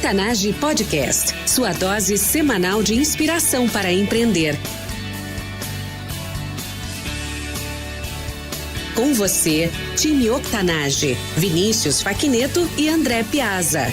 Octanage Podcast, sua dose semanal de inspiração para empreender. Com você, time Octanage, Vinícius Faquineto e André Piazza.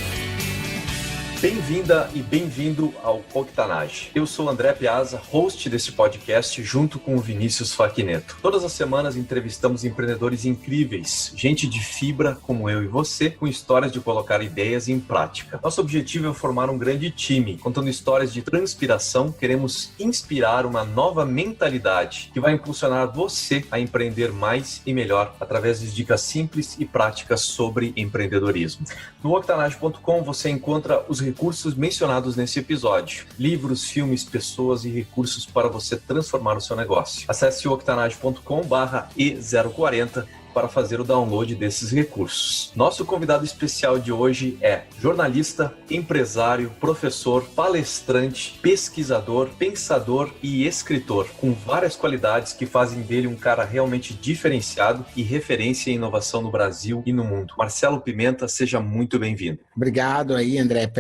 Bem-vinda e bem-vindo ao Octanage. Eu sou André Piazza, host desse podcast, junto com o Vinícius Faquineto. Todas as semanas entrevistamos empreendedores incríveis, gente de fibra como eu e você, com histórias de colocar ideias em prática. Nosso objetivo é formar um grande time, contando histórias de transpiração. Queremos inspirar uma nova mentalidade que vai impulsionar você a empreender mais e melhor através de dicas simples e práticas sobre empreendedorismo. No octanage.com você encontra os recursos mencionados nesse episódio. Livros, filmes, pessoas e recursos para você transformar o seu negócio. Acesse octanage.com/e040 para fazer o download desses recursos. Nosso convidado especial de hoje é jornalista, empresário, professor, palestrante, pesquisador, pensador e escritor, com várias qualidades que fazem dele um cara realmente diferenciado e referência em inovação no Brasil e no mundo. Marcelo Pimenta, seja muito bem-vindo. Obrigado aí, André,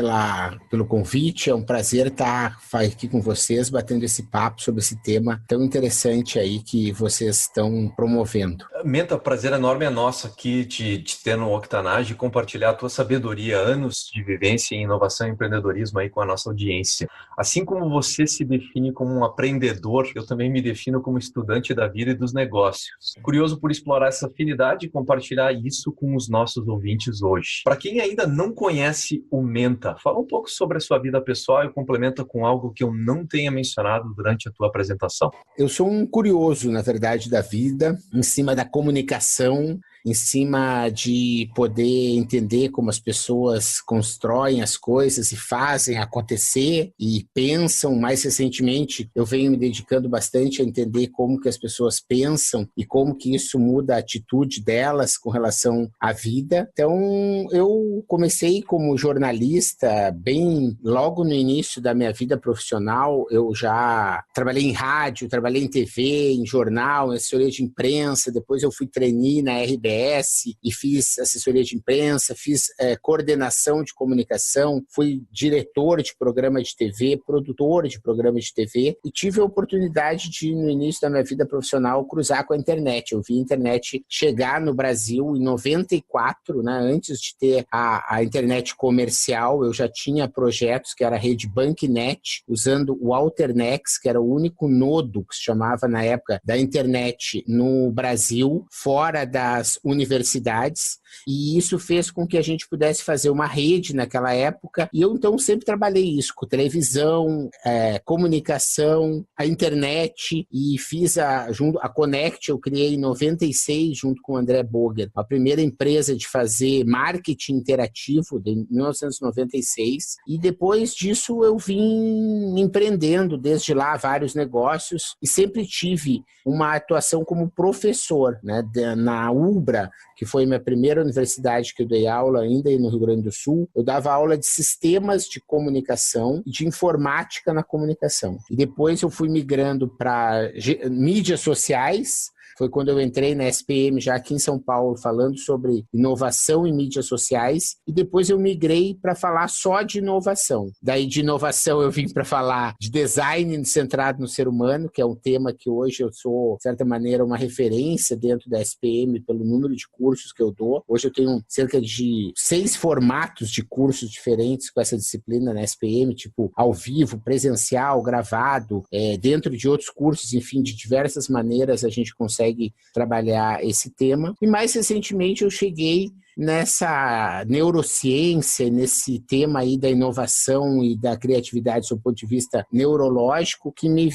pelo convite. É um prazer estar aqui com vocês, batendo esse papo sobre esse tema tão interessante aí que vocês estão promovendo. Menta, prazer enorme é nosso aqui de te ter no Octanage e compartilhar a tua sabedoria, anos de vivência em inovação e empreendedorismo aí com a nossa audiência. Assim como você se define como um aprendedor, eu também me defino como estudante da vida e dos negócios. Curioso por explorar essa afinidade e compartilhar isso com os nossos ouvintes hoje. Para quem ainda não conhece o Menta, fala um pouco sobre a sua vida pessoal e complementa com algo que eu não tenha mencionado durante a tua apresentação. Eu sou um curioso, na verdade, da vida, em cima da comunicação, em cima de poder entender como as pessoas constroem as coisas e fazem acontecer e pensam. Mais recentemente, eu venho me dedicando bastante a entender como que as pessoas pensam e como que isso muda a atitude delas com relação à vida. Então, eu comecei como jornalista bem logo no início da minha vida profissional. Eu já trabalhei em rádio, trabalhei em TV, em jornal, em assessoria de imprensa. Depois eu fui trainee na RBS e fiz assessoria de imprensa, fiz coordenação de comunicação, fui diretor de programa de TV, produtor de programa de TV e tive a oportunidade de, no início da minha vida profissional, cruzar com a internet. Eu vi a internet chegar no Brasil em 94, né? Antes de ter a internet comercial, eu já tinha projetos que era a rede BankNet, usando o Alternex, que era o único nodo que se chamava na época da internet no Brasil, fora das universidades, e isso fez com que a gente pudesse fazer uma rede naquela época, e eu então sempre trabalhei isso, com televisão, comunicação, a internet, e fiz a Connect, eu criei em 96, junto com o André Boger, a primeira empresa de fazer marketing interativo, em 1996, e depois disso eu vim empreendendo, desde lá, vários negócios, e sempre tive uma atuação como professor, né, na UBRA, que foi minha primeira universidade que eu dei aula ainda no Rio Grande do Sul. Eu dava aula de sistemas de comunicação e de informática na comunicação. E depois eu fui migrando para mídias sociais. Foi quando eu entrei na SPM, já aqui em São Paulo, falando sobre inovação em mídias sociais. E depois eu migrei para falar só de inovação. Daí de inovação eu vim para falar de design centrado no ser humano, que é um tema que hoje eu sou, de certa maneira, uma referência dentro da SPM pelo número de cursos que eu dou. Hoje eu tenho cerca de 6 formatos de cursos diferentes com essa disciplina na SPM, tipo ao vivo, presencial, gravado, dentro de outros cursos, enfim, de diversas maneiras a gente consegue trabalhar esse tema. E mais recentemente eu cheguei nessa neurociência, nesse tema aí da inovação e da criatividade do ponto de vista neurológico, que me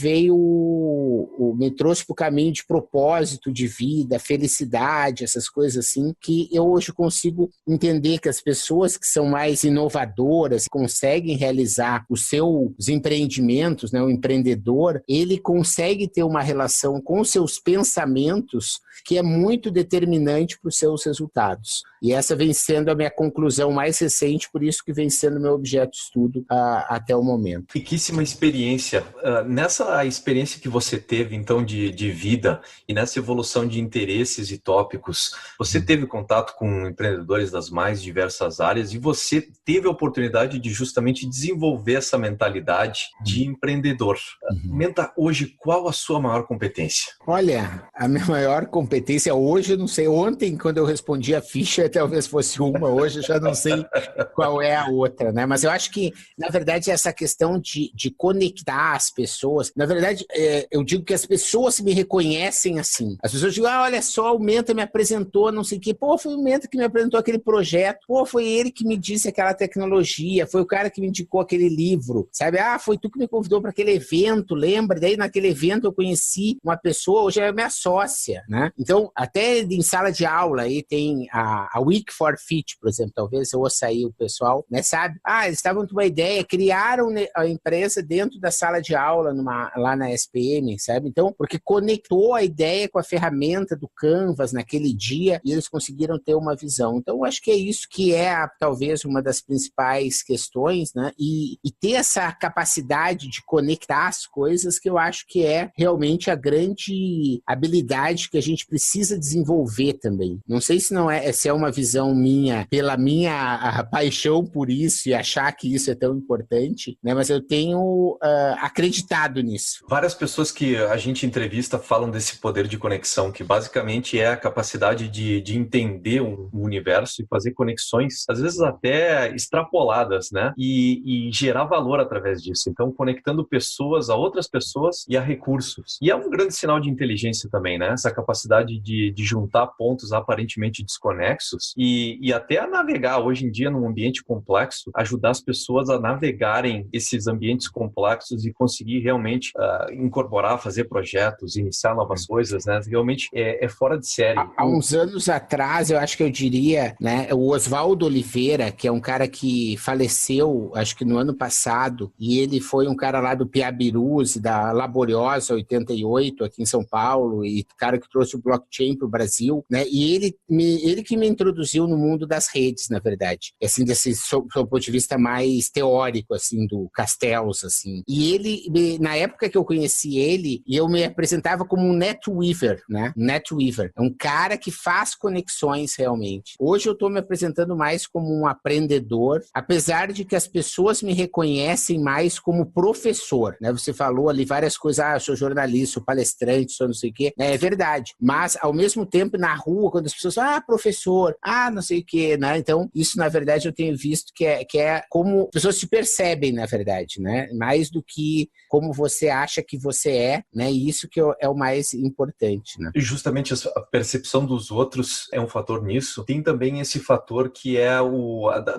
trouxe para o caminho de propósito de vida, felicidade, essas coisas assim, que eu hoje consigo entender que as pessoas que são mais inovadoras, conseguem realizar os seus empreendimentos, né, o empreendedor, ele consegue ter uma relação com os seus pensamentos que é muito determinante para os seus resultados. E E essa vem sendo a minha conclusão mais recente, por isso que vem sendo meu objeto de estudo até o momento. Riquíssima experiência. Nessa experiência que você teve, então, de vida e nessa evolução de interesses e tópicos, você teve contato com empreendedores das mais diversas áreas e você teve a oportunidade de justamente desenvolver essa mentalidade de empreendedor. Menta, hoje, qual a sua maior competência? Olha, a minha maior competência hoje, eu não sei, ontem quando eu respondi a ficha, talvez fosse uma, hoje eu já não sei qual é a outra, né? Mas eu acho que, na verdade, essa questão de conectar as pessoas, na verdade, eu digo que as pessoas me reconhecem assim. As pessoas dizem, olha só, o Menta me apresentou, não sei o quê. Pô, foi o Menta que me apresentou aquele projeto. Pô, foi ele que me disse aquela tecnologia. Foi o cara que me indicou aquele livro, sabe? Ah, foi tu que me convidou para aquele evento, lembra? Daí naquele evento eu conheci uma pessoa, hoje é minha sócia, né? Então, até em sala de aula aí tem a Week for Fit, por exemplo, talvez eu ouça aí o pessoal, né, sabe? Ah, eles estavam com uma ideia, criaram a empresa dentro da sala de aula lá na SPM, sabe? Então, porque conectou a ideia com a ferramenta do Canvas naquele dia e eles conseguiram ter uma visão. Então, eu acho que é isso que é talvez uma das principais questões, né? E ter essa capacidade de conectar as coisas que eu acho que é realmente a grande habilidade que a gente precisa desenvolver também. Não sei se é uma visão minha, pela minha paixão por isso e achar que isso é tão importante, né? Mas eu tenho acreditado nisso. Várias pessoas que a gente entrevista falam desse poder de conexão, que basicamente é a capacidade de entender o universo e fazer conexões, às vezes até extrapoladas, né? E gerar valor através disso. Então, conectando pessoas a outras pessoas e a recursos. E é um grande sinal de inteligência também, né? Essa capacidade de juntar pontos aparentemente desconexos e até a navegar hoje em dia num ambiente complexo, ajudar as pessoas a navegarem esses ambientes complexos e conseguir realmente incorporar, fazer projetos, iniciar novas coisas, né? Realmente é fora de série. Há uns anos atrás, eu acho que eu diria, né, o Oswaldo Oliveira, que é um cara que faleceu, acho que no ano passado, e ele foi um cara lá do Piabirus, da Laboriosa 88, aqui em São Paulo, e cara que trouxe o blockchain para o Brasil, né? E ele que me introduziu no mundo das redes, na verdade. Assim, desse ponto de vista mais teórico, assim, do Castells, assim. E ele, na época que eu conheci ele, eu me apresentava como um netweaver, né? Netweaver. É um cara que faz conexões realmente. Hoje eu estou me apresentando mais como um aprendedor, apesar de que as pessoas me reconhecem mais como professor, né? Você falou ali várias coisas, eu sou jornalista, sou palestrante, sou não sei o quê. É verdade. Mas, ao mesmo tempo, na rua, quando as pessoas falam, professor, não sei o quê, né? Então, isso, na verdade, eu tenho visto que é como as pessoas se percebem, na verdade, né? Mais do que como você acha que você é, né? E isso que é o mais importante, né? E justamente a percepção dos outros é um fator nisso. Tem também esse fator que é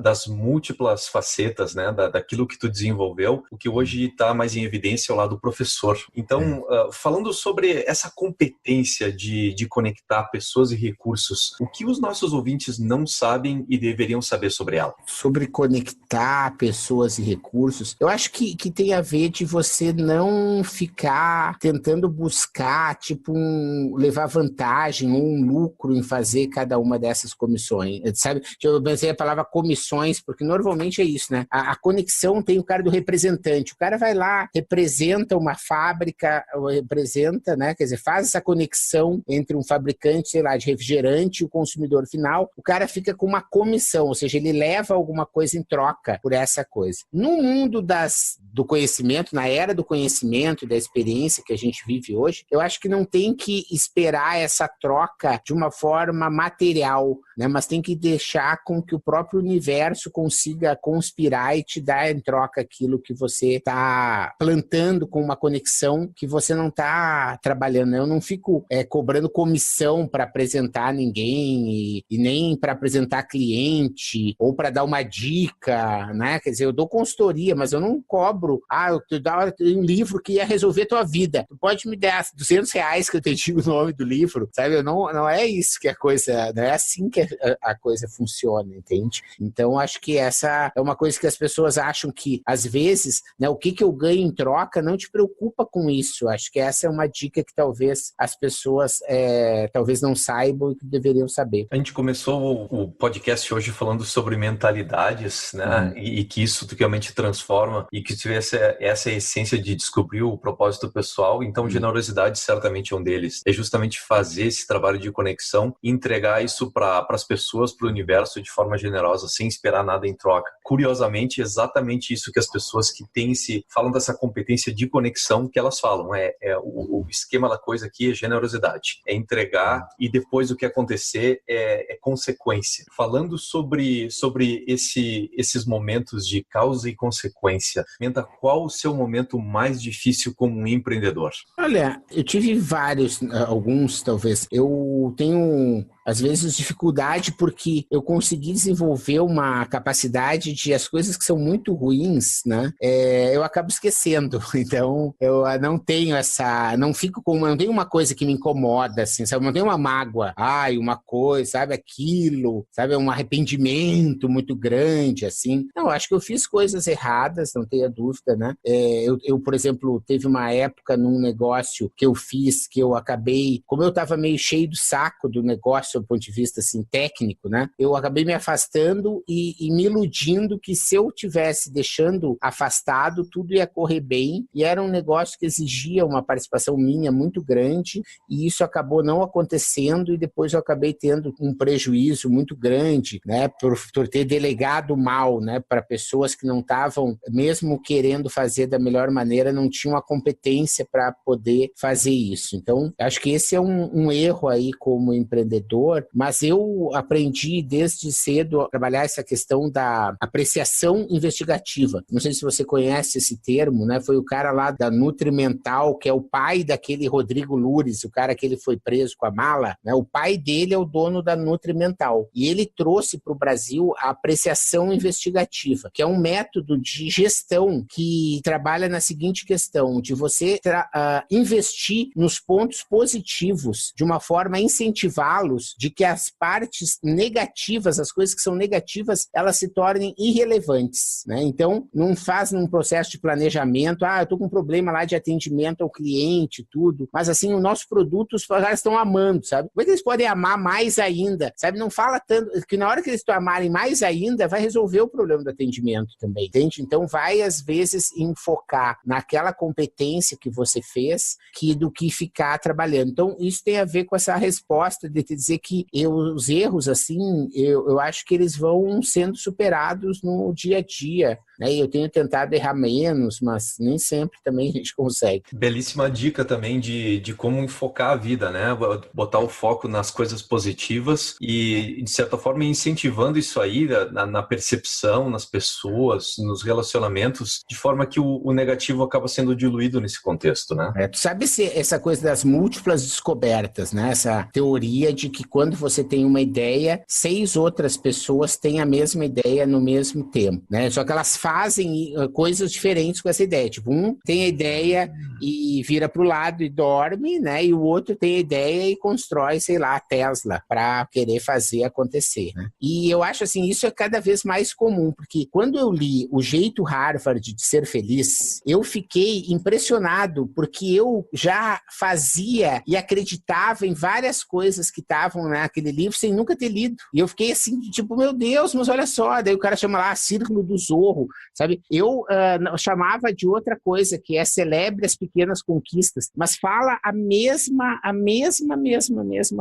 das múltiplas facetas, né? Daquilo que tu desenvolveu, o que hoje está mais em evidência é o lado professor. Então, falando sobre essa competência de conectar pessoas e recursos, o que os nossos ouvintes não sabem e deveriam saber sobre ela? Sobre conectar pessoas e recursos, eu acho que tem a ver de você não ficar tentando buscar, levar vantagem ou um lucro em fazer cada uma dessas comissões, sabe? Eu pensei a palavra comissões, porque normalmente é isso, né? A conexão tem o cara do representante, o cara vai lá, representa uma fábrica, representa, né? Quer dizer, faz essa conexão entre um fabricante, sei lá, de refrigerante e o consumidor final, o cara fica com uma comissão, ou seja, ele leva alguma coisa em troca por essa coisa. No mundo do conhecimento, na era do conhecimento e da experiência que a gente vive hoje, eu acho que não tem que esperar essa troca de uma forma material, né? Mas tem que deixar com que o próprio universo consiga conspirar e te dar em troca aquilo que você está plantando com uma conexão que você não está trabalhando. Eu não fico cobrando comissão para apresentar ninguém e nem para apresentar cliente ou para dar uma dica, né? Quer dizer, eu dou consultoria, mas eu não cobro. Eu te dou um livro que ia resolver a tua vida. Tu pode me dar R$200 que eu te digo o nome do livro, sabe? Não é isso que é a coisa, não é assim que a coisa funciona, entende? Então, acho que essa é uma coisa que as pessoas acham que, às vezes, né, o que eu ganho em troca, não te preocupa com isso. Acho que essa é uma dica que talvez as pessoas talvez não saibam e que deveriam saber. A gente começou o podcast hoje falando sobre mentalidades, né? E que isso realmente transforma e que tivesse essa essência de descobrir o propósito pessoal. Então, generosidade certamente é um deles. É justamente fazer esse trabalho de conexão e entregar isso para as pessoas, para o universo de forma generosa, sem esperar nada em troca. Curiosamente, é exatamente isso que as pessoas que falam dessa competência de conexão que elas falam. O esquema da coisa aqui é generosidade. É entregar e depois o que acontecer é consequência. Falando sobre esses momentos de causa e consequência, Menta, qual o seu momento mais difícil como um empreendedor? Olha, eu tive vários, alguns talvez. Eu tenho, às vezes, dificuldade porque eu consegui desenvolver uma capacidade de as coisas que são muito ruins, né? Eu acabo esquecendo. Então, eu não tenho não tenho uma coisa que me incomoda, assim, sabe? Não tenho uma mágoa, uma coisa, sabe? Aquilo, sabe? Um arrependimento muito grande, assim. Não, acho que eu fiz coisas erradas, não tenha dúvida, né? Eu, por exemplo, teve uma época num negócio que eu fiz, que eu acabei, como eu estava meio cheio do saco do negócio do ponto de vista assim, técnico, né? Eu acabei me afastando e me iludindo que se eu tivesse deixando afastado, tudo ia correr bem, e era um negócio que exigia uma participação minha muito grande, e isso acabou não acontecendo, e depois eu acabei tendo um prejuízo muito grande, né? Por ter delegado mal, né? Para pessoas que não estavam, mesmo querendo fazer da melhor maneira, não tinham a competência para poder fazer isso. Então, acho que esse é um erro aí como empreendedor, mas eu aprendi desde cedo a trabalhar essa questão da apreciação investigativa. Não sei se você conhece esse termo, né? Foi o cara lá da Nutrimental, que é o pai daquele Rodrigo Lures, o cara que ele foi preso com a mala, né? O pai dele é o dono da Nutrimental. E ele trouxe para o Brasil a apreciação investigativa, que é um método de gestão que trabalha na seguinte questão, de você investir nos pontos positivos de uma forma a incentivá-los de que as partes negativas, as coisas que são negativas, elas se tornem irrelevantes, né? Então, não faz num processo de planejamento, eu tô com um problema lá de atendimento ao cliente, tudo, mas assim, o nosso produto os caras estão amando, sabe? Como é que eles podem amar mais ainda, sabe? Não fala tanto, que na hora que eles amarem mais ainda, vai resolver o problema do atendimento também, entende? Então, vai às vezes enfocar naquela competência que você fez, do que ficar trabalhando. Então, isso tem a ver com essa resposta de te dizer que os erros, assim, eu acho que eles vão sendo superados no dia a dia, né? Eu tenho tentado errar menos, mas nem sempre também a gente consegue. Belíssima dica também de como enfocar a vida, né? Botar o foco nas coisas positivas e, de certa forma, incentivando isso aí na percepção, nas pessoas, nos relacionamentos, de forma que o negativo acaba sendo diluído nesse contexto, né? Tu sabe essa coisa das múltiplas descobertas, né? Essa teoria de que quando você tem uma ideia, 6 outras pessoas têm a mesma ideia no mesmo tempo, né? Só que elas fazem coisas diferentes com essa ideia. Tipo, um tem a ideia e vira para o lado e dorme, né? E o outro tem a ideia e constrói, sei lá, a Tesla para querer fazer acontecer, né? E eu acho assim, isso é cada vez mais comum, porque quando eu li O Jeito Harvard de Ser Feliz, eu fiquei impressionado, porque eu já fazia e acreditava em várias coisas que estavam naquele livro sem nunca ter lido. E eu fiquei assim, tipo, meu Deus, mas olha só. Daí o cara chama lá Círculo do Zorro, sabe? Eu chamava de outra coisa, que é Celebre as Pequenas Conquistas, mas fala a mesma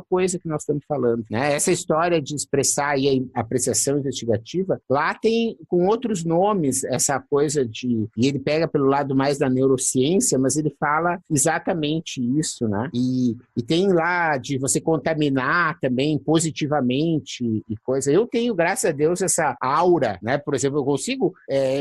coisa que nós estamos falando, né? Essa história de expressar aí a apreciação investigativa, lá tem com outros nomes essa coisa de... E ele pega pelo lado mais da neurociência, mas ele fala exatamente isso, né? E tem lá de você contaminar também positivamente e coisa. Eu tenho, graças a Deus, essa aura, né? Por exemplo, eu consigo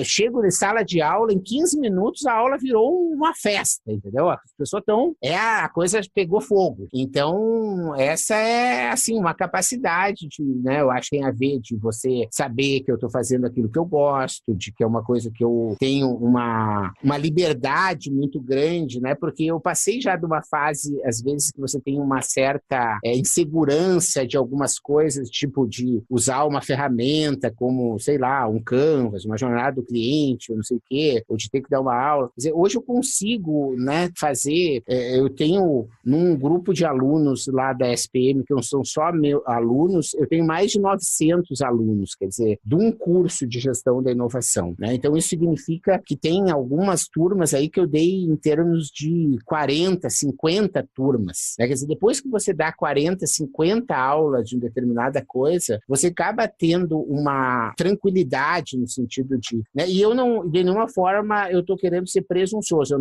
chego em sala de aula, em 15 minutos a aula virou uma festa, entendeu? As pessoas estão... a coisa pegou fogo. Então, essa é, assim, uma capacidade de, né? Eu acho que tem a ver de você saber que eu estou fazendo aquilo que eu gosto, de que é uma coisa que eu tenho uma liberdade muito grande, né? Porque eu passei já de uma fase, às vezes, que você tem uma certa insegurança de algumas coisas, tipo de usar uma ferramenta como, sei lá, um Canvas, uma jornada do cliente, ou não sei o quê, ou de ter que dar uma aula. Quer dizer, hoje eu consigo, né, fazer... eu tenho, num grupo de alunos lá da SPM, que não são só meus alunos, eu tenho mais de 900 alunos, quer dizer, de um curso de gestão da inovação, né? Então, isso significa que tem algumas turmas aí que eu dei em termos de 40, 50 turmas, né? Quer dizer, depois que você dá 40, 50 aulas de uma determinada coisa, você acaba tendo uma tranquilidade no sentido de... né? E eu não, de nenhuma forma, eu estou querendo ser presunçoso,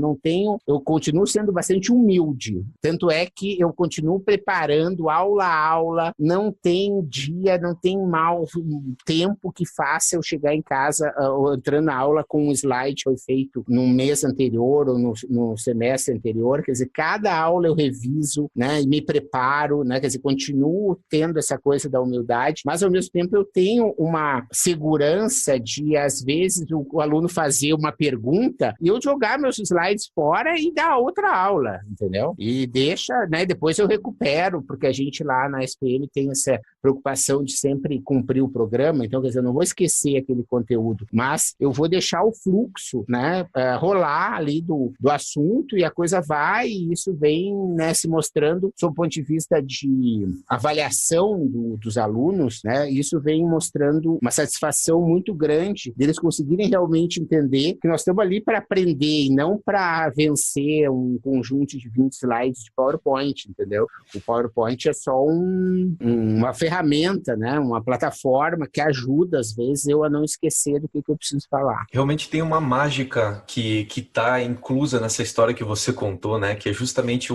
eu continuo sendo bastante humilde, tanto é que eu continuo preparando aula a aula, não tem dia, não tem mal tempo que faça eu chegar em casa ou entrando na aula com um slide que foi feito no mês anterior ou no semestre anterior. Quer dizer, cada aula eu reviso, né, e me preparo, né, quer dizer, continuo tendo essa coisa da humildade, mas ao mesmo tempo eu tenho uma segurança de, às vezes, o aluno fazer uma pergunta e eu jogar meus slides fora e dar outra aula, entendeu? E deixa, né, depois eu recupero, porque a gente lá na SPM tem essa preocupação de sempre cumprir o programa, então, quer dizer, eu não vou esquecer aquele conteúdo, mas eu vou deixar o fluxo, né, rolar ali do assunto e a coisa vai, e isso vem, né, se mostrando, sob o ponto de vista de avaliação dos alunos, né, isso vem mostrando uma satisfação muito grande deles conseguirem realmente entender que nós estamos ali para aprender e não para vencer um conjunto de 20 slides de PowerPoint, entendeu? O PowerPoint é só uma ferramenta, né, uma plataforma que ajuda, às vezes, eu a não esquecer do que eu preciso falar. Realmente tem uma mágica que está inclusa nessa história que você contou, né? Que é justamente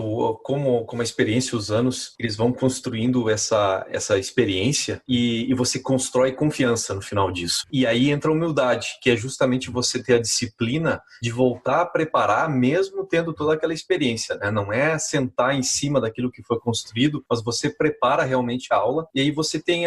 como a experiência, os anos, eles vão construindo essa experiência e você constrói confiança no final disso. E aí entra a humildade, que é justamente você ter a disciplina de voltar a preparar mesmo tendo toda aquela experiência, né? Não é sentar em cima daquilo que foi construído, mas você prepara realmente a aula e aí você tem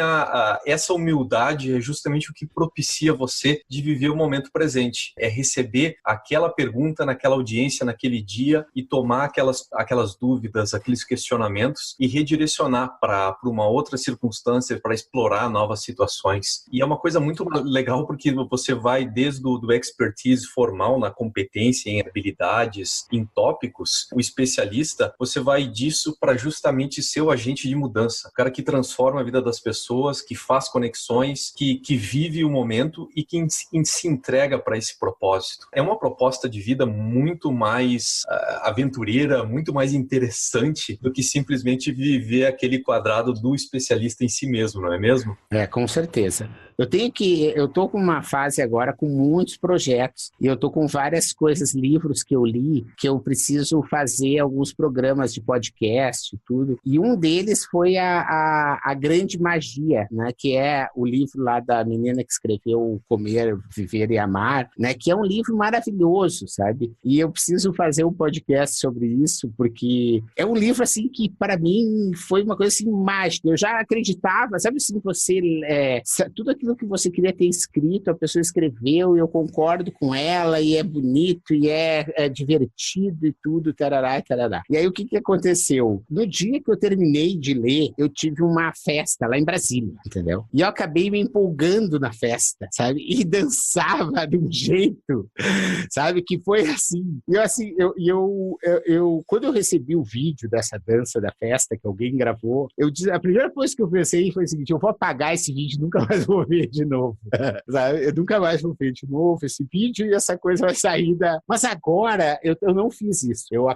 essa humildade, é justamente o que propicia você de viver o momento presente. É receber aquela pergunta naquela audiência, naquele dia e tomar aquelas dúvidas, aqueles questionamentos e redirecionar para uma outra circunstância, para explorar novas situações. E é uma coisa muito legal porque você vai desde do expertise formal na competência, em habilidades, em tópicos, o especialista, você vai disso para justamente ser o agente de mudança, o cara que transforma a vida das pessoas, que faz conexões, que vive o momento e que se entrega para esse propósito. É uma proposta de vida muito mais aventureira, muito mais interessante do que simplesmente viver aquele quadrado do especialista em si mesmo, não é mesmo? Com certeza. Eu tô com uma fase agora com muitos projetos e eu tô com várias coisas, livros que eu li, que eu preciso fazer alguns programas de podcast e tudo. E um deles foi a Grande Magia, né? Que é o livro lá da menina que escreveu Comer, Viver e Amar, né? Que é um livro maravilhoso, sabe? E eu preciso fazer um podcast sobre isso, porque é um livro, assim, que para mim foi uma coisa, assim, mágica. Eu já acreditava, sabe assim, tudo aquilo que você queria ter escrito, a pessoa escreveu e eu concordo com ela e é bonito e é divertido e tudo, tarará, tarará. E aí o que aconteceu? No dia que eu terminei de ler, eu tive uma festa lá em Brasília, entendeu? E eu acabei me empolgando na festa, sabe? E dançava de um jeito, sabe? Que foi assim. Quando eu recebi o vídeo dessa dança da festa que alguém gravou, a primeira coisa que eu pensei foi o seguinte: eu vou apagar esse vídeo, nunca mais vou ver de novo. Sabe? Eu nunca mais vou ver de novo esse vídeo e essa coisa vai sair da... Mas agora eu não fiz isso. Eu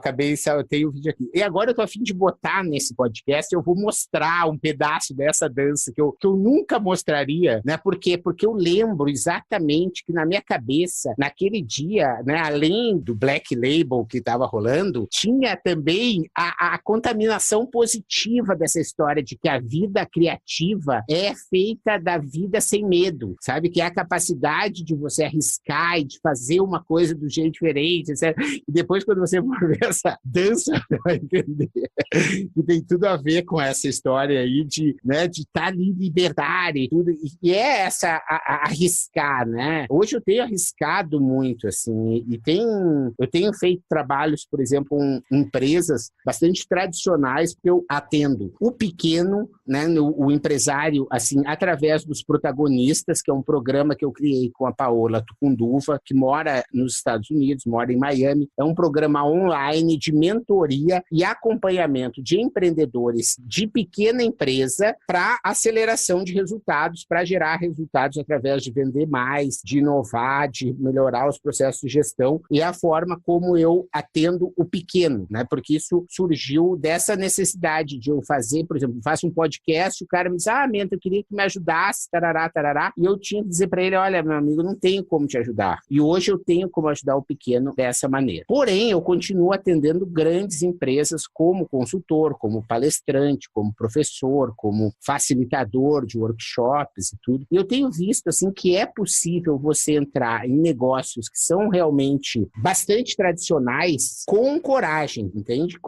tenho o vídeo aqui. E agora eu tô a fim de botar nesse podcast, eu vou mostrar um pedaço dessa dança que eu nunca mostraria, né? Por quê? Porque eu lembro exatamente que na minha cabeça, naquele dia, né, além do Black Label que estava rolando, tinha também a contaminação positiva dessa história de que a vida criativa é feita da vida sem medo, sabe? Que é a capacidade necessidade de você arriscar e de fazer uma coisa do jeito diferente, etc. E depois, quando você for ver essa dança, você vai entender que tem tudo a ver com essa história aí de estar ali em liberdade e tudo. E é essa arriscar, né? Hoje eu tenho arriscado muito, assim, eu tenho feito trabalhos, por exemplo, em empresas bastante tradicionais, porque eu atendo o pequeno, né, o empresário, assim, através dos protagonistas, que é um programa que eu criei com a Paola Tucunduva, que mora nos Estados Unidos, mora em Miami. É um programa online de mentoria e acompanhamento de empreendedores de pequena empresa para aceleração de resultados, para gerar resultados através de vender mais, de inovar, de melhorar os processos de gestão, e a forma como eu atendo o pequeno, né? Porque isso surgiu dessa necessidade de eu fazer, por exemplo, faço um podcast, o cara me diz, Menta, eu queria que me ajudasse, tarará, tarará, e eu tinha que dizer para ele, olha, meu amigo, não tenho como te ajudar. E hoje eu tenho como ajudar o pequeno dessa maneira. Porém, eu continuo atendendo grandes empresas como consultor, como palestrante, como professor, como facilitador de workshops e tudo. E eu tenho visto, assim, que é possível você entrar em negócios que são realmente bastante tradicionais com coragem, entende?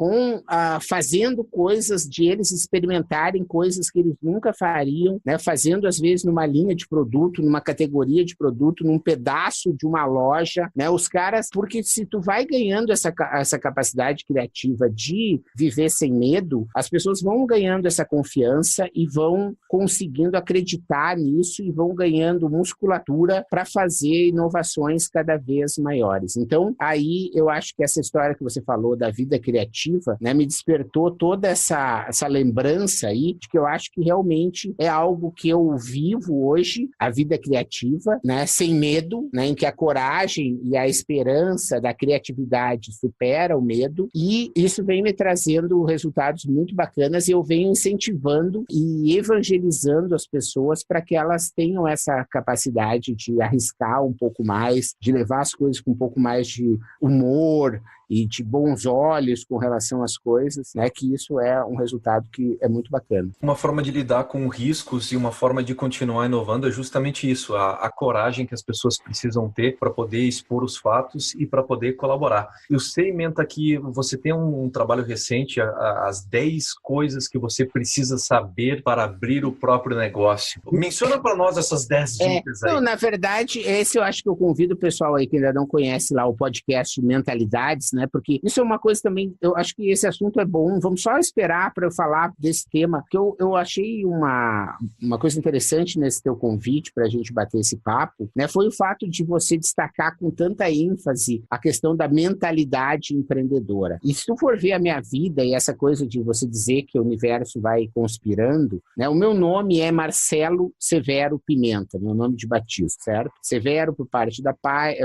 Fazendo coisas de eles experimentarem coisas que eles nunca fariam, né? Fazendo, às vezes, numa linha de produto, numa categoria de produto, num pedaço de uma loja, né? Os caras, porque se tu vai ganhando essa capacidade criativa de viver sem medo, as pessoas vão ganhando essa confiança e vão conseguindo acreditar nisso e vão ganhando musculatura para fazer inovações cada vez maiores. Então, aí eu acho que essa história que você falou da vida criativa, né, me despertou toda essa lembrança aí de que eu acho que realmente é algo que eu vivo hoje, a vida criativa, né, sem medo, né, em que a coragem e a esperança da criatividade supera o medo, e isso vem me trazendo resultados muito bacanas, e eu venho incentivando e evangelizando as pessoas para que elas tenham essa capacidade de arriscar um pouco mais, de levar as coisas com um pouco mais de humor e de bons olhos com relação às coisas, né? Que isso é um resultado que é muito bacana. Uma forma de lidar com riscos e uma forma de continuar inovando é justamente isso, a coragem que as pessoas precisam ter para poder expor os fatos e para poder colaborar. Eu sei, Menta, que você tem um trabalho recente, as 10 coisas que você precisa saber para abrir o próprio negócio. Menciona para nós essas 10 dicas aí. Não, na verdade, esse eu acho que eu convido o pessoal aí que ainda não conhece lá o podcast Mentalidades, né? Porque isso é uma coisa também, eu acho que esse assunto é bom, vamos só esperar para eu falar desse tema, porque eu achei uma coisa interessante nesse teu convite para a gente bater esse papo, né? Foi o fato de você destacar com tanta ênfase a questão da mentalidade empreendedora. E se tu for ver a minha vida e essa coisa de você dizer que o universo vai conspirando, né? O meu nome é Marcelo Severo Pimenta, meu nome de batismo, certo? Severo por parte da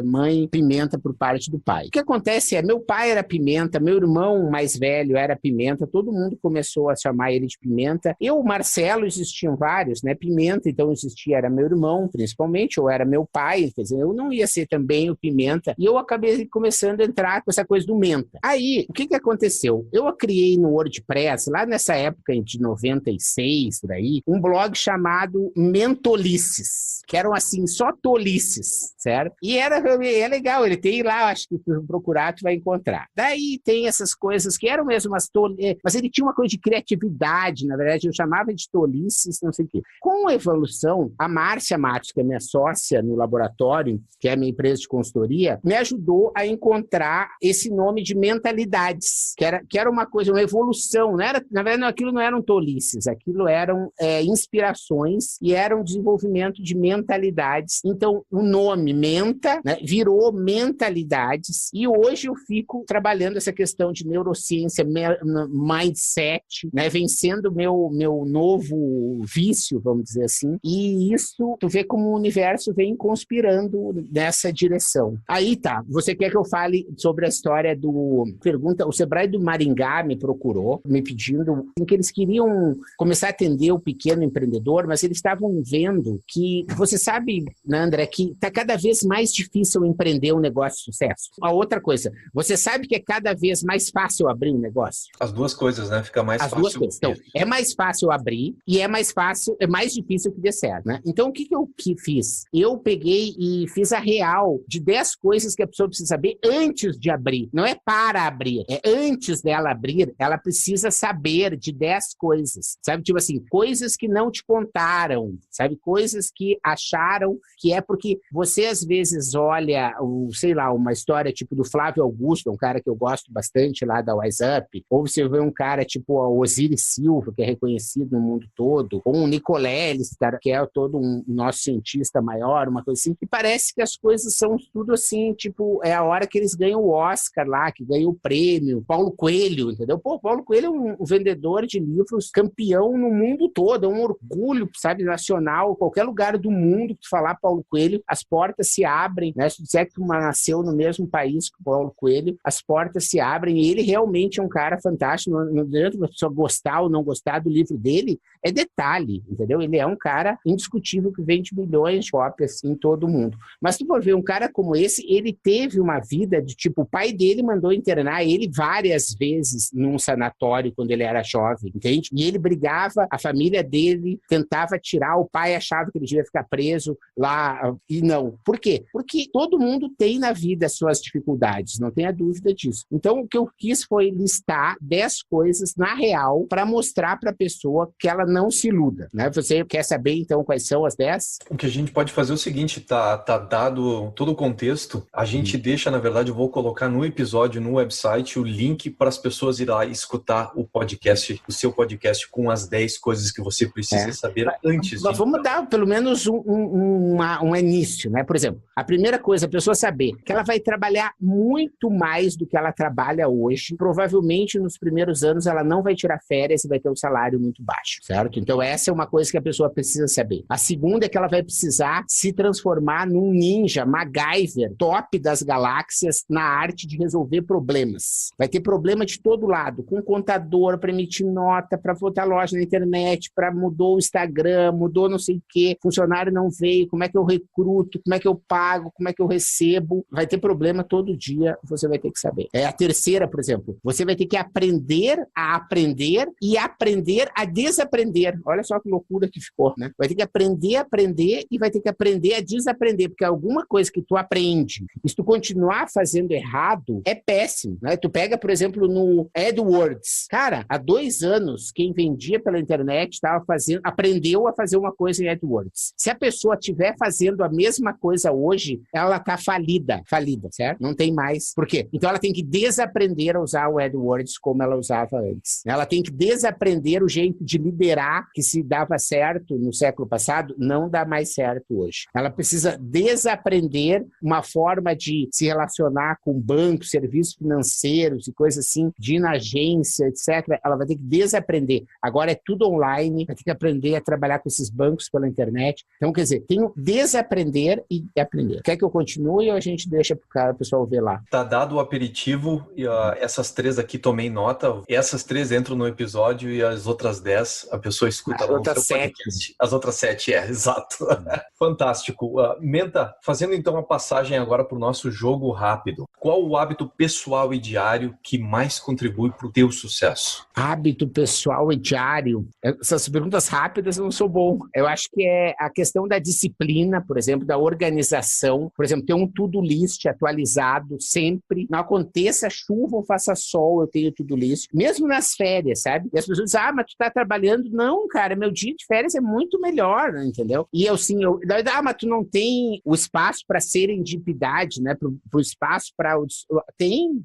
mãe, Pimenta por parte do pai. O que acontece é, meu pai era Pimenta, meu irmão mais velho era Pimenta, todo mundo começou a chamar ele de Pimenta. Eu, Marcelo, existiam vários, né? Pimenta, então existia, era meu irmão, principalmente, ou era meu pai, quer dizer, eu não ia ser também o Pimenta, e eu acabei começando a entrar com essa coisa do Menta. Aí, o que aconteceu? Eu criei no WordPress, lá nessa época de 96, por aí, um blog chamado Mentolices, que eram assim, só tolices, certo? E é legal, ele tem lá, acho que se procurar, tu vai encontrar. Daí tem essas coisas que eram mesmo umas mas ele tinha uma coisa de criatividade, na verdade, eu chamava de tolices, não sei o quê. Com a evolução, a Márcia Matos, que é minha sócia no laboratório, que é a minha empresa de consultoria, me ajudou a encontrar esse nome de mentalidades, que era uma coisa, uma evolução, não era, na verdade, aquilo não eram tolices, aquilo eram inspirações e era um desenvolvimento de mentalidades. Então, o nome Menta, né, virou mentalidades, e hoje eu fico trabalhando essa questão de neurociência, mindset, né, vencendo meu novo vício, vamos dizer assim, e isso, tu vê como o universo vem conspirando nessa direção. Aí tá, você quer que eu fale sobre a história o Sebrae do Maringá me procurou, me pedindo que eles queriam começar a atender o pequeno empreendedor, mas eles estavam vendo que, você sabe, né, André, que tá cada vez mais difícil empreender um negócio de sucesso. A outra coisa, Você sabe que é cada vez mais fácil abrir um negócio? As duas coisas, né? Fica mais As fácil. duas coisas. Então, é mais fácil abrir e é mais difícil que dê certo, né? Então, o que eu fiz? Eu peguei e fiz a real de 10 coisas que a pessoa precisa saber antes de abrir. Não é para abrir, é antes dela abrir, ela precisa saber de 10 coisas, sabe? Tipo assim, coisas que não te contaram, sabe? Coisas que acharam que é porque você às vezes olha, sei lá, uma história tipo do Flávio Augusto, um cara que eu gosto bastante lá da WhatsApp, ou você vê um cara tipo o Osiris Silva, que é reconhecido no mundo todo, ou um Nicoleles, cara, que é todo um nosso cientista maior, uma coisa assim, e parece que as coisas são tudo assim, tipo, é a hora que eles ganham o Oscar lá, que ganham o prêmio, Paulo Coelho, entendeu? Pô, Paulo Coelho é um vendedor de livros campeão no mundo todo, é um orgulho, sabe, nacional, qualquer lugar do mundo que tu falar Paulo Coelho, as portas se abrem, né? Se tu disser que tu nasceu no mesmo país que o Paulo Coelho, as portas se abrem e ele realmente é um cara fantástico, não adianta a pessoa gostar ou não gostar do livro dele, é detalhe, entendeu? Ele é um cara indiscutível que vende milhões de cópias em todo o mundo. Mas tu for ver um cara como esse, ele teve uma vida de tipo, o pai dele mandou internar ele várias vezes num sanatório quando ele era jovem, entende? E ele brigava, a família dele tentava tirar, o pai achava que ele devia ficar preso lá, e não. Por quê? Porque todo mundo tem na vida as suas dificuldades, não tenha dúvida disso. Então, o que eu quis foi listar 10 coisas na real para mostrar para a pessoa que ela não se iluda, né? Você quer saber, então, quais são as 10? O que a gente pode fazer é o seguinte, tá dado todo o contexto, a gente deixa, na verdade, eu vou colocar no episódio, no website, o link para as pessoas ir lá e escutar o podcast, o seu podcast com as 10 coisas que você precisa saber antes de... Vamos dar pelo menos um início, né? Por exemplo, a primeira coisa, a pessoa saber que ela vai trabalhar muito mais do que ela trabalha hoje. Provavelmente, nos primeiros anos, ela não vai tirar férias e vai ter um salário muito baixo, certo? Então, essa é uma coisa que a pessoa precisa saber. A segunda é que ela vai precisar se transformar num ninja, MacGyver, top das galáxias na arte de resolver problemas. Vai ter problema de todo lado, com contador, para emitir nota, para botar loja na internet, para mudou o Instagram, mudou não sei o quê, funcionário não veio, como é que eu recruto, como é que eu pago, como é que eu recebo. Vai ter problema todo dia, você vai ter que saber. É a terceira, por exemplo, você vai ter que aprender a aprender e aprender a desaprender. Olha só que loucura que ficou, né? Vai ter que aprender a aprender e vai ter que aprender a desaprender, porque alguma coisa que tu aprende, e se tu continuar fazendo errado, é péssimo, né? Tu pega, por exemplo, no AdWords. Cara, há 2 anos, quem vendia pela internet aprendeu a fazer uma coisa em AdWords. Se a pessoa estiver fazendo a mesma coisa hoje, ela está falida, certo? Não tem mais. Por quê? Então ela tem que desaprender a usar o AdWords como ela usava antes. Ela tem que desaprender o jeito de liderar que se dava certo no século passado, não dá mais certo hoje. Ela precisa desaprender uma forma de se relacionar com bancos, serviços financeiros e coisas assim, de ir na agência, etc. Ela vai ter que desaprender. Agora é tudo online, vai ter que aprender a trabalhar com esses bancos pela internet. Então, quer dizer, tem o desaprender e aprender. Quer que eu continue ou a gente deixa para o pessoal ver lá? Tá dado o aperitivo e essas 3 aqui tomei nota. Essas 3 entram no episódio e as outras 10 a pessoa escuta lá no seu podcast. As outras 7, exato. Fantástico. Menta, fazendo então a passagem agora para o nosso jogo rápido. Qual o hábito pessoal e diário que mais contribui para o teu sucesso? Hábito pessoal e diário? Essas perguntas rápidas eu não sou bom. Eu acho que é a questão da disciplina, por exemplo, da organização. Por exemplo, ter um to-do list atualizado sempre. Não aconteça chuva ou faça sol, eu tenho to-do list. Mesmo nas férias, sabe? E as pessoas dizem, mas tu tá trabalhando. Não, cara, meu dia de férias é muito melhor, entendeu? E mas tu não tem o espaço para serendipidade, né? Pro espaço para... Tem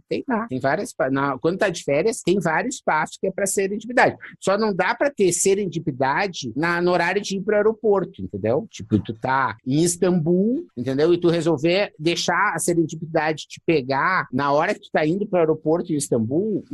várias... Quando tá de férias, tem vários espaços que é para serendipidade. Só não dá para ter serendipidade no horário de ir para o aeroporto, entendeu? Tipo, tu tá em Istambul, entendeu? E tu resolver deixar a serendipidade te pegar na hora que tu tá indo para o aeroporto em Istambul,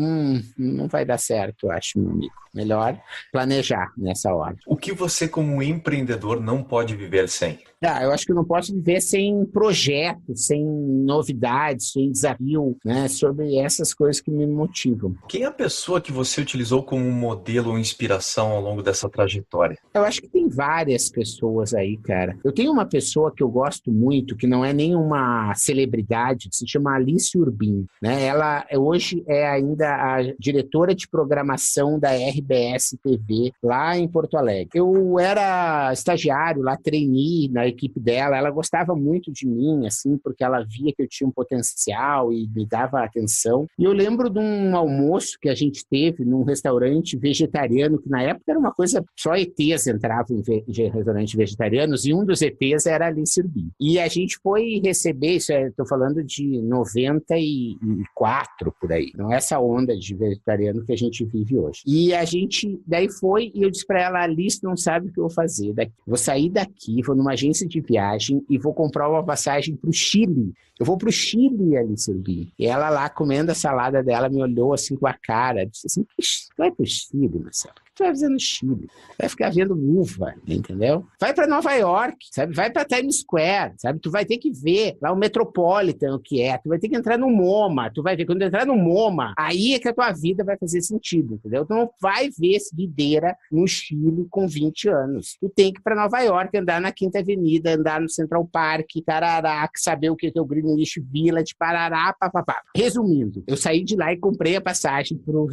não vai dar certo, eu acho, meu amigo. Melhor planejar nessa hora. O que você, como empreendedor, não pode viver sem? Eu acho que eu não posso viver sem projetos, sem novidades, sem desafio, né? Sobre essas coisas que me motivam. Quem é a pessoa que você utilizou como modelo ou inspiração ao longo dessa trajetória? Eu acho que tem várias pessoas aí, cara. Eu tenho uma pessoa que eu gosto muito, que não é nenhuma celebridade, que se chama Alice Urbim, né? Ela hoje é ainda a diretora de programação da RBS TV lá em Porto Alegre. Eu era estagiário lá, trainee na equipe dela. Ela gostava muito de mim, assim, porque ela via que eu tinha um potencial e me dava atenção. E eu lembro de um almoço que a gente teve num restaurante vegetariano, que na época era uma coisa, só ETs entravam em restaurantes vegetarianos, e um dos ETs era a Alice Urbim. E a gente foi receber, estou falando de 94, por aí, não é essa onda de vegetariano que a gente vive hoje. E a gente, daí foi, e eu disse para ela, Alice, não sabe o que eu vou fazer. Vou sair daqui, vou numa agência de viagem e vou comprar uma passagem para o Chile. Eu vou para o Chile, Alice Urbim. E ela lá, comendo a salada dela, me olhou assim com a cara, disse assim, tu vai para o Chile, Marcelo? O que tu vai fazer no Chile? Vai ficar vendo uva, entendeu? Vai para Nova York, sabe? Vai para Times Square, sabe? Tu vai ter que ver lá o Metropolitan, o que é. Tu vai ter que entrar no MoMA. Tu vai ver, quando entrar no MoMA, aí é que a tua vida vai fazer sentido, entendeu? Tu não vai ver esse videira no Chile com 20 anos. Tu tem que ir para Nova York, andar na Quinta Avenida, andar no Central Park, tarará, saber o que é o Greenwich Village, parará, papapá. Resumindo, eu saí de lá e comprei a passagem pro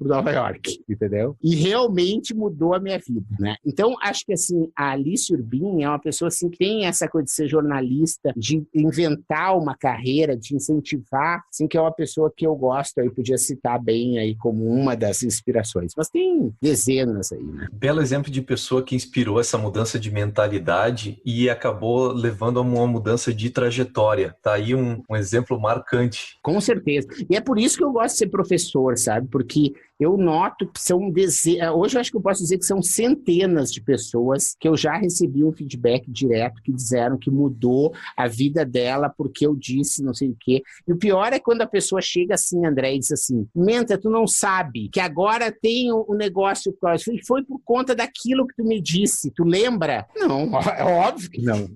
Nova York, entendeu? E realmente mudou a minha vida, né? Então, acho que, assim, a Alice Urbim é uma pessoa, assim, que tem essa coisa de ser jornalista, de inventar uma carreira, de incentivar, assim, que é uma pessoa que eu gosto, aí podia citar bem aí como uma das inspirações. Mas tem dezenas aí, né? Belo exemplo de pessoa que inspirou essa mudança de mentalidade e acabou levando a uma mudança de trajetória. Tá aí um exemplo marcante. Com certeza. E é por isso que eu gosto de ser professor, sabe? Porque eu noto que são dezenas... Hoje eu acho que eu posso dizer que são centenas de pessoas que eu já recebi um feedback direto que disseram que mudou a vida dela porque eu disse não sei o quê. E o pior é quando a pessoa chega assim, André, e diz assim, Menta, tu não sabe que agora tem o negócio, foi por conta daquilo que tu me disse, tu lembra? Não, é óbvio que não.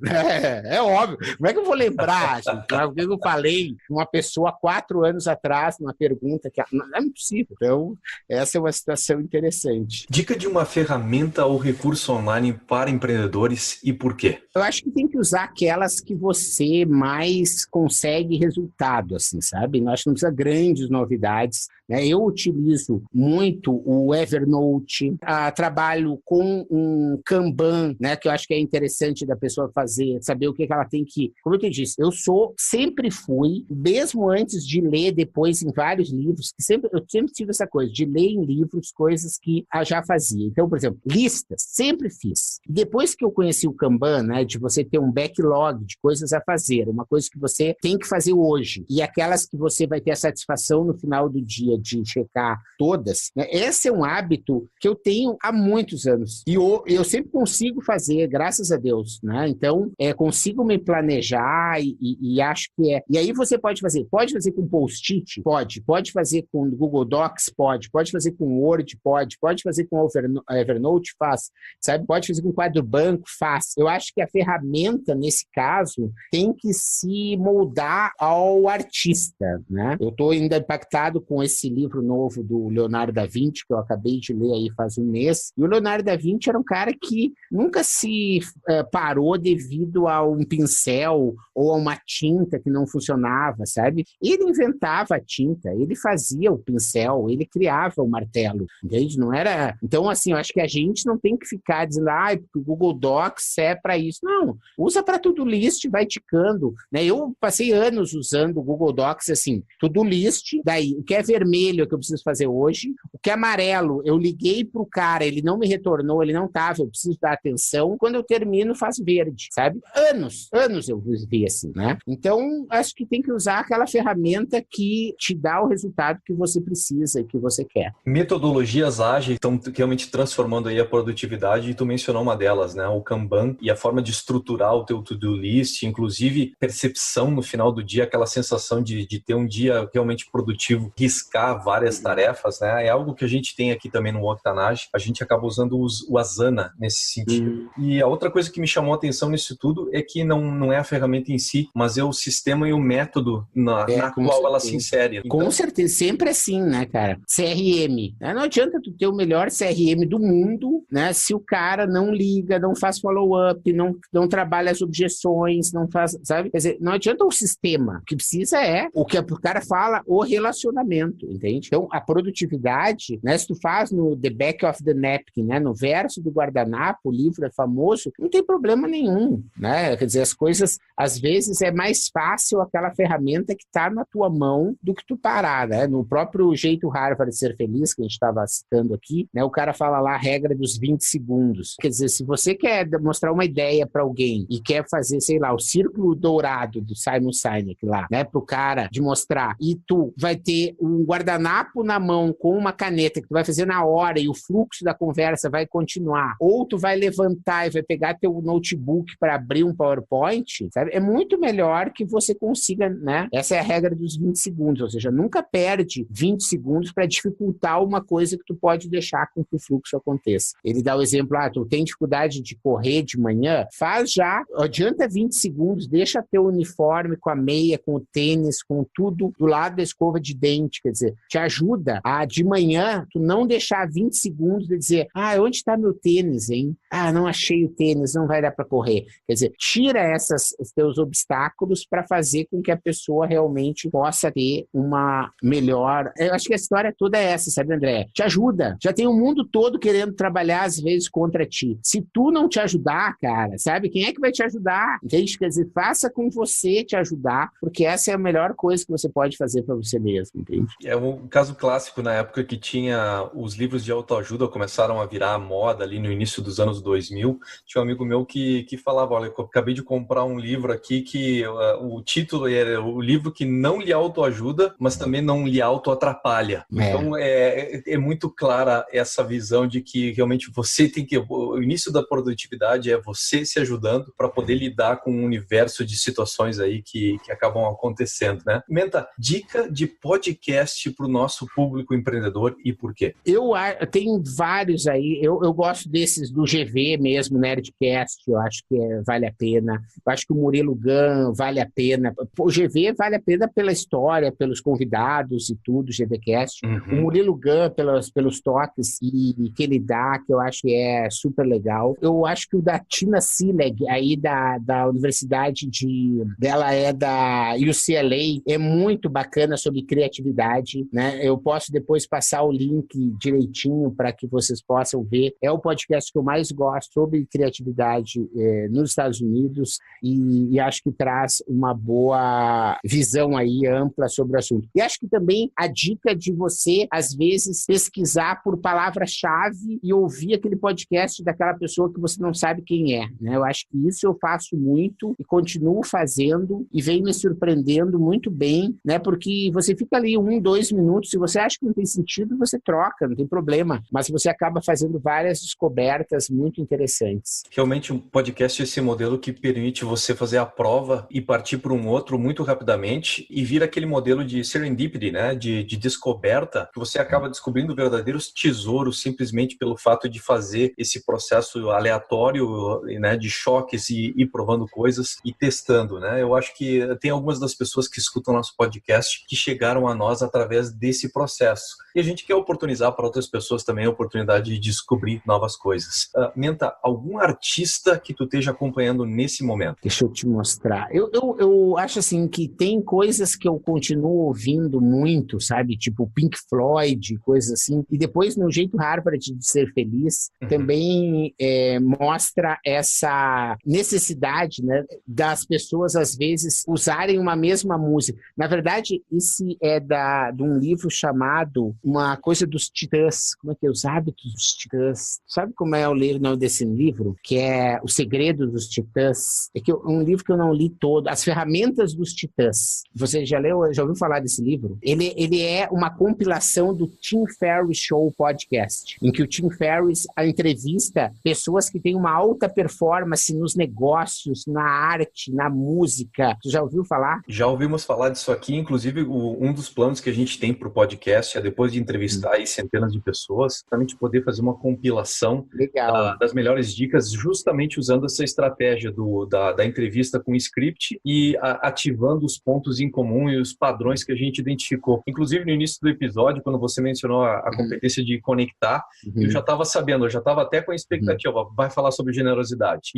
É óbvio. Como é que eu vou lembrar, gente? O que eu falei uma pessoa 4 anos atrás, numa pergunta que não é impossível. Então, essa é uma situação interessante. Dica de uma ferramenta ou recurso online para empreendedores e por quê? Eu acho que tem que usar aquelas que você mais consegue resultado, assim, sabe? Nós não precisa grandes novidades, né? Eu utilizo muito o Evernote, trabalho com um Kanban, né? Que eu acho que é interessante da pessoa fazer, saber o que ela tem que... Como eu te disse, sempre fui, mesmo antes de ler depois em vários livros, eu sempre tive essa coisa de ler em livros coisas que eu já fazia. Então, por exemplo, listas, sempre fiz. Depois que eu conheci o Kanban, né, de você ter um backlog de coisas a fazer, uma coisa que você tem que fazer hoje, e aquelas que você vai ter a satisfação no final do dia de checar todas, né, esse é um hábito que eu tenho há muitos anos. E eu sempre consigo fazer, graças a Deus, né? Então, consigo me planejar e acho que é. E aí você pode fazer com post-it? Pode fazer com Google Docs? Pode fazer com Word? Pode fazer com Evernote? Faz, sabe? Pode fazer com quadro branco? Faz. Eu acho que a ferramenta, nesse caso, tem que se moldar ao artista, né? Eu estou ainda impactado com esse livro novo do Leonardo da Vinci, que eu acabei de ler aí faz um mês, e o Leonardo da Vinci era um cara que nunca se parou devido a um pincel ou a uma tinta que não funcionava, sabe? Ele inventava a tinta, ele fazia o pincel, ele criava o martelo, entende? Não era... Então, assim, eu acho que a gente não tem que ficar dizendo, porque o Google Docs é para isso. Não, usa para to-do list, vai ticando, né? Eu passei anos usando o Google Docs, assim, to-do list, daí, o que é vermelho é o que eu preciso fazer hoje, o que é amarelo, eu liguei pro cara, ele não me retornou, ele não tava, eu preciso dar atenção, quando eu termino, faz verde, sabe? Anos eu vi assim, né? Então, acho que tem que usar aquela ferramenta que te dá o resultado que você precisa e que você quer. Metodologias ágeis estão realmente transformando aí a produtividade e tu mencionou uma delas, né? O Kanban e a forma de estruturar o teu to-do list, inclusive percepção no final do dia, aquela sensação de ter um dia realmente produtivo, riscar várias tarefas, né? É algo que a gente tem aqui também no Octanage, a gente acaba usando o Asana nesse sentido. E a outra coisa que me chamou a atenção nisso tudo é que não é a ferramenta em si, mas é o sistema e o método na qual ela se insere. Então... Com certeza, sempre assim, né, cara? CRM CRM. Né? Não adianta tu ter o melhor CRM do mundo, né? Se o cara não liga, não faz follow-up, não trabalha as objeções, não faz, sabe? Quer dizer, não adianta o sistema. O que precisa é o que o cara fala, o relacionamento, entende? Então, a produtividade, né? Se tu faz no The Back of the Napkin, né? No verso do guardanapo, o livro é famoso, não tem problema nenhum, né? Quer dizer, as coisas, às vezes, é mais fácil aquela ferramenta que está na tua mão do que tu parar, né? No próprio jeito Harvard de ser feliz, que a gente estava citando aqui, né? O cara fala lá a regra dos 20 segundos. Quer dizer, se você quer mostrar uma ideia para alguém e quer fazer, sei lá, o círculo dourado do Simon Sinek lá, né? Pro cara de mostrar, e tu vai ter um guardanapo na mão com uma caneta que tu vai fazer na hora e o fluxo da conversa vai continuar, ou tu vai levantar e vai pegar teu notebook para abrir um PowerPoint, sabe? É muito melhor que você consiga, né? Essa é a regra dos 20 segundos, ou seja, nunca perde 20 segundos para dificultar uma coisa que tu pode deixar com que o fluxo aconteça. Ele dá o exemplo, tu tem dificuldade de correr de manhã, faz já, adianta 20 segundos, deixa teu uniforme com a meia, com o tênis, com tudo do lado da escova de dente, quer dizer, te ajuda a de manhã tu não deixar 20 segundos de dizer, onde está meu tênis, hein? Não achei o tênis, não vai dar para correr. Quer dizer, tira esses teus obstáculos para fazer com que a pessoa realmente possa ter uma melhor... Eu acho que a história toda é essa, sabe, André? Te ajuda. Já tem o mundo todo querendo trabalhar, às vezes, contra ti. Se tu não te ajudar, cara, sabe? Quem é que vai te ajudar? Entende? Quer dizer, faça com você te ajudar, porque essa é a melhor coisa que você pode fazer para você mesmo, entende? É um caso clássico na época que tinha os livros de autoajuda começaram a virar moda ali no início dos anos 2000. Tinha um amigo meu que falava, olha, eu acabei de comprar um livro aqui que o título era o livro que não lhe autoajuda, mas também não lhe autoatrapalha. Então, é muito clara essa visão de que realmente você tem que... O início da produtividade é você se ajudando para poder lidar com um universo de situações aí que acabam acontecendo, né? Menta, dica de podcast para o nosso público empreendedor e por quê? Eu tenho vários aí. Eu gosto desses do GV mesmo, Nerdcast, eu acho que vale a pena. Eu acho que o Murilo Gun vale a pena. O GV vale a pena pela história, pelos convidados e tudo, o GVcast. O Murilo Gun pelos toques que ele dá, que eu acho que é super legal. Eu acho que o da Tina Sileg, aí da universidade dela é da UCLA, é muito bacana sobre criatividade, né? Eu posso depois passar o link direitinho para que vocês possam ver. É o podcast que eu mais gosto sobre criatividade nos Estados Unidos e acho que traz uma boa visão aí ampla sobre o assunto. E acho que também a dica de você, às vezes, pesquisar por palavra-chave e ouvir aquele podcast daquela pessoa que você não sabe quem é, né? Eu acho que isso eu faço muito e continuo fazendo e vem me surpreendendo muito bem, né? Porque você fica ali 1-2 minutos, se você acha que não tem sentido, você troca, não tem problema, mas você acaba fazendo várias descobertas muito interessantes. Realmente um podcast é esse modelo que permite você fazer a prova e partir para um outro muito rapidamente e vir aquele modelo de serendipity, né? De descoberta, que você acaba descobrindo verdadeiros tesouros simplesmente pelo fato de fazer esse processo aleatório, né? De choques e ir provando coisas e testando, né? Eu acho que tem algumas das pessoas que escutam nosso podcast que chegaram a nós através desse processo. E a gente quer oportunizar para outras pessoas também a oportunidade de descobrir novas coisas. Menta, algum artista que tu esteja acompanhando nesse momento? Deixa eu te mostrar. Eu acho assim que tem coisas que eu continuo ouvindo muito, sabe? Tipo Pink Floyd, coisas assim. E depois no jeito Harvard de ser feliz, também mostra essa necessidade, né, das pessoas às vezes usarem uma mesma música. Na verdade, esse é de um livro chamado Uma Coisa dos Titãs. Como é que é? Os Hábitos dos Titãs. Sabe como é o nome desse livro? Que é O Segredo dos Titãs. É um livro que eu não li todo. As Ferramentas dos Titãs. Você já leu, já ouviu falar desse livro? Ele é uma compilação do Tim Ferriss Show Podcast, em que o Tim Ferriss entrevista pessoas que têm uma alta performance nos negócios, na arte, na música. Você já ouviu falar? Já ouvimos falar disso aqui, inclusive um dos planos que a gente tem para o podcast é depois de entrevistar aí centenas de pessoas, justamente poder fazer uma compilação das melhores dicas, justamente usando essa estratégia da entrevista com script e ativando os pontos em comum e os padrões que a gente identificou. Inclusive no início do episódio, quando você mencionou a competência de conectar, eu já estava sabendo, eu já estava até com a expectativa, vai falar sobre generosidade.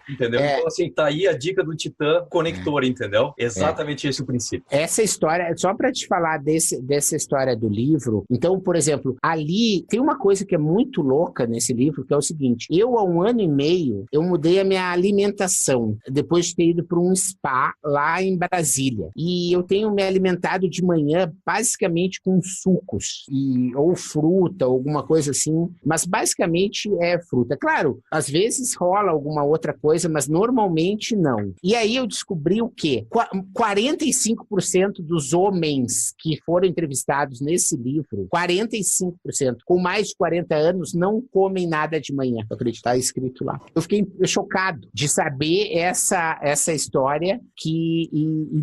Entendeu? Então, assim, tá aí a dica do Titã conector, entendeu? Exatamente esse o princípio. Essa história, só para te falar dessa história do livro, então, por exemplo, ali tem uma coisa que é muito louca nesse livro, que é o seguinte, eu há 1 ano e meio, eu mudei a minha alimentação, depois de ter ido para um spa lá em Brasília, e eu tenho me alimentado de manhã basicamente com sucos, ou fruta, ou alguma coisa assim, mas basicamente é fruta. Claro, às vezes rola alguma outra coisa, mas normalmente não. E aí eu descobri o quê? 45% dos homens que foram entrevistados nesse livro, 45%, com mais de 40 anos, não comem nada de manhã. Eu acredito, está escrito lá. Eu fiquei chocado de saber essa história e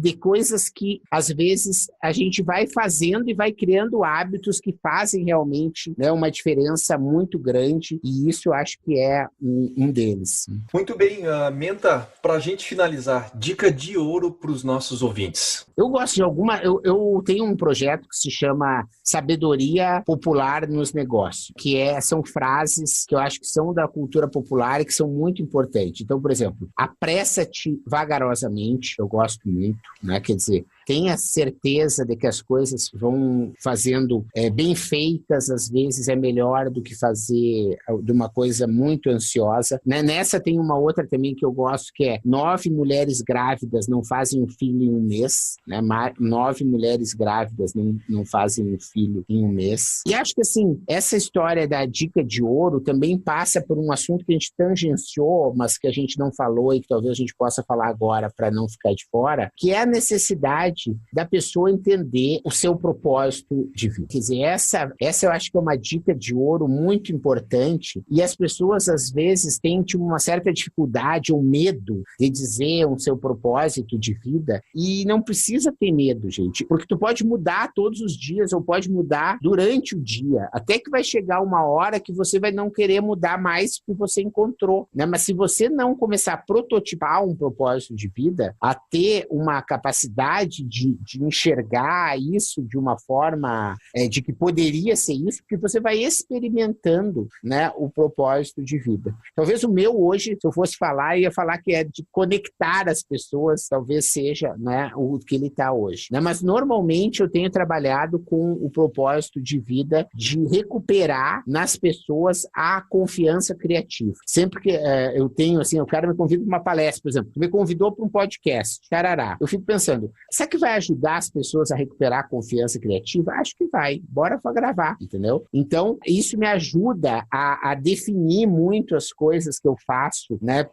de coisas que, às vezes, a gente vai fazendo e vai criando hábitos que fazem realmente, né, uma diferença muito grande, e isso eu acho que é um deles. Muito bem, Menta, para a gente finalizar, dica de ouro para os nossos ouvintes. Eu gosto de eu tenho um projeto que se chama Sabedoria Popular nos Negócios, que são frases que eu acho que são da cultura popular e que são muito importantes. Então, por exemplo, apressa-te vagarosamente, eu gosto muito, né? Quer dizer, tenha certeza de que as coisas vão fazendo bem feitas, às vezes é melhor do que fazer de uma coisa muito ansiosa. Né? Nessa tem uma outra também que eu gosto, que é 9 mulheres grávidas não fazem um filho em 1 mês. Né? 9 mulheres grávidas não fazem um filho em 1 mês. E acho que assim, essa história da dica de ouro também passa por um assunto que a gente tangenciou, mas que a gente não falou e que talvez a gente possa falar agora para não ficar de fora, que é a necessidade da pessoa entender o seu propósito de vida. Quer dizer, essa eu acho que é uma dica de ouro muito importante, e as pessoas às vezes têm uma certa dificuldade ou medo de dizer o seu propósito de vida, e não precisa ter medo, gente, porque tu pode mudar todos os dias ou pode mudar durante o dia, até que vai chegar uma hora que você vai não querer mudar mais porque você encontrou, né? Mas se você não começar a prototipar um propósito de vida, a ter uma capacidade de enxergar isso de uma forma de que poderia ser isso, porque você vai experimentando, né, o propósito de vida. Talvez o meu hoje, se eu fosse falar, ia falar que é de conectar as pessoas, talvez seja, né, o que ele está hoje. Né? Mas normalmente eu tenho trabalhado com o propósito de vida de recuperar nas pessoas a confiança criativa. Sempre que eu tenho, assim, o cara me convida para uma palestra, por exemplo, me convidou para um podcast, tarará. Eu fico pensando, será que vai ajudar as pessoas a recuperar a confiança criativa? Acho que vai. Bora para gravar, entendeu? Então, isso me ajuda a definir muito as coisas que eu faço, né?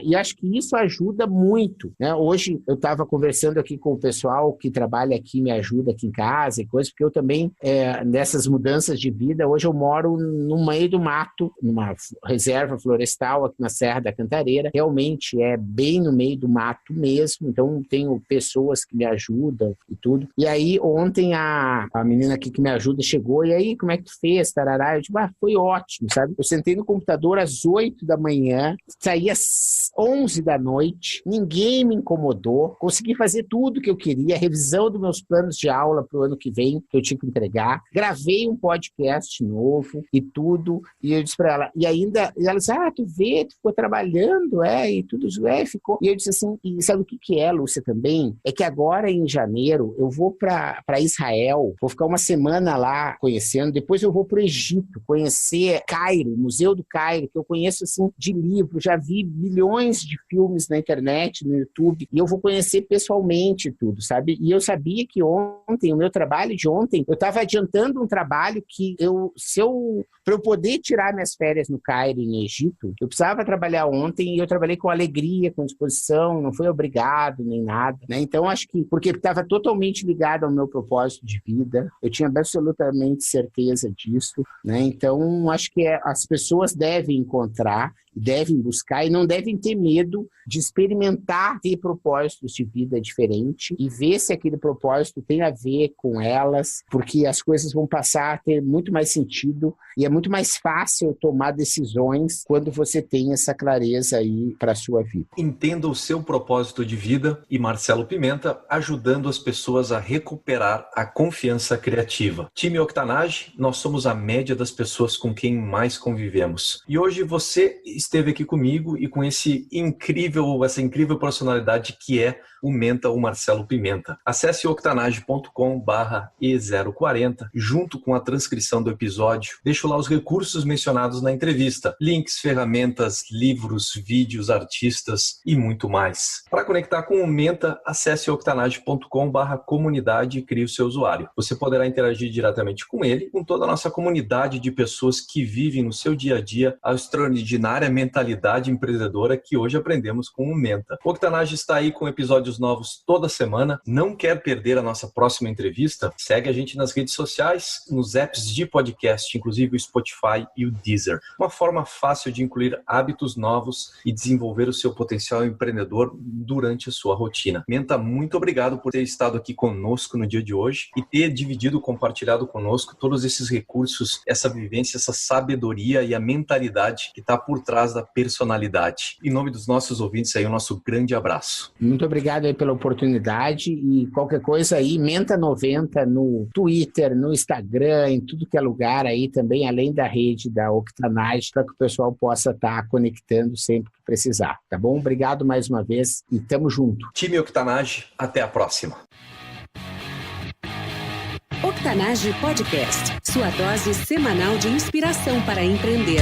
E acho que isso ajuda muito, né? Hoje eu estava conversando aqui com o pessoal que trabalha aqui, me ajuda aqui em casa e coisas, porque eu também, nessas mudanças de vida, hoje eu moro no meio do mato, numa reserva florestal aqui na Serra da Cantareira. Realmente é bem no meio do mato mesmo, então tenho pessoas que me ajudam e tudo. E aí ontem a menina aqui que me ajuda chegou, e aí como é que tu fez, tarará? Eu digo, foi ótimo, sabe? Eu sentei no computador às 8 da manhã, saí às 11 da noite, ninguém me incomodou, consegui fazer tudo que eu queria, revisão dos meus planos de aula para o ano que vem, que eu tinha que entregar, gravei um podcast novo e tudo, e eu disse para ela, e ela disse, tu vê, tu ficou trabalhando, e tudo, ficou. E eu disse assim, e sabe o que é, Lúcia, também? É que agora em janeiro eu vou para Israel, vou ficar uma semana lá conhecendo, depois eu vou para o Egito, conhecer Cairo, Museu do Cairo, que eu conheço assim de livro, já vi milhões de filmes na internet, no YouTube, e eu vou conhecer pessoalmente tudo, sabe? E eu sabia que ontem, o meu trabalho de ontem, eu estava adiantando um trabalho que para eu poder tirar minhas férias no Cairo e no Egito, eu precisava trabalhar ontem, e eu trabalhei com alegria, com disposição, não fui obrigado nem nada, né? Então acho que, porque estava totalmente ligado ao meu propósito de vida, eu tinha absolutamente certeza disso, né? Então acho que as pessoas devem encontrar devem buscar e não devem ter medo de experimentar, ter propósitos de vida diferente e ver se aquele propósito tem a ver com elas, porque as coisas vão passar a ter muito mais sentido e é muito mais fácil tomar decisões quando você tem essa clareza aí para a sua vida. Entenda o seu propósito de vida e Marcelo Pimenta ajudando as pessoas a recuperar a confiança criativa. Time Octanage, nós somos a média das pessoas com quem mais convivemos. E hoje você esteve aqui comigo e com essa incrível personalidade que é o Menta, o Marcelo Pimenta. Acesse octanage.com/E040 junto com a transcrição do episódio. Deixo lá os recursos mencionados na entrevista, links, ferramentas, livros, vídeos, artistas e muito mais. Para conectar com o Menta, acesse octanage.com/comunidade e crie o seu usuário. Você poderá interagir diretamente com ele, com toda a nossa comunidade de pessoas que vivem no seu dia a dia a extraordinária mentalidade empreendedora que hoje aprendemos com o Menta. O Octanage está aí com episódios novos toda semana. Não quer perder a nossa próxima entrevista? Segue a gente nas redes sociais, nos apps de podcast, inclusive o Spotify e o Deezer. Uma forma fácil de incluir hábitos novos e desenvolver o seu potencial empreendedor durante a sua rotina. Menta, muito obrigado por ter estado aqui conosco no dia de hoje e ter dividido, compartilhado conosco todos esses recursos, essa vivência, essa sabedoria e a mentalidade que está por trás da personalidade. Em nome dos nossos ouvintes aí, o nosso grande abraço. Muito obrigado aí pela oportunidade e qualquer coisa aí, Menta90 no Twitter, no Instagram, em tudo que é lugar aí também, além da rede da Octanage, para que o pessoal possa estar conectando sempre que precisar, tá bom? Obrigado mais uma vez e tamo junto. Time Octanage, até a próxima. Octanage Podcast, sua dose semanal de inspiração para empreender.